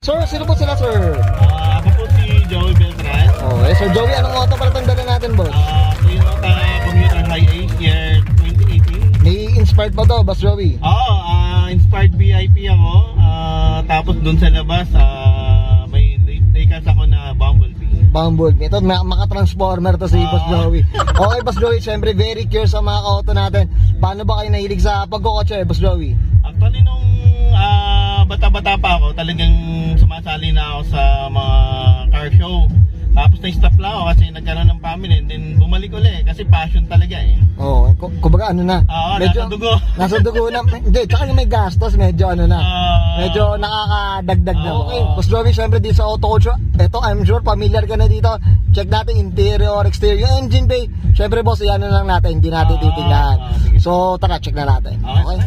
Sir, sino po sila, sir? Ako po si Joey Beltran. Okay, Sir Joey, anong auto pala itong dala natin, boss? Toyota Commuter High-Ace year 2018. May inspired pa to, Boss Joey? Oo, inspired VIP ako. Tapos dun sa labas, may daycast ako na Bumblebee. Bumblebee. Ito, maka-transformer to si Boss Joey. Okay, Boss Joey, syempre very curious sa mga auto natin. Paano ba kayo nahilig sa pagkokotse, Boss Joey? Actually, nung bata-bata pa ako, talagang sumasali na ako sa mga car show. Tapos na-stop lang ako kasi nagkaroon ng family and then bumalik ulit kasi passion talaga eh. Oo, kumbaga ano na. Oo, nasa dugo. Nasa dugo na. Hindi, tsaka yung may gastos, medyo ano na. Medyo nakakadagdag na. Okay, Boss Joey, syempre dito sa Auto Culture, eto, I'm sure familiar ka na dito. Check natin interior, exterior, yung engine bay. Syempre boss, iyan na lang natin, hindi natin titingnan. So tara, check na natin. Okay?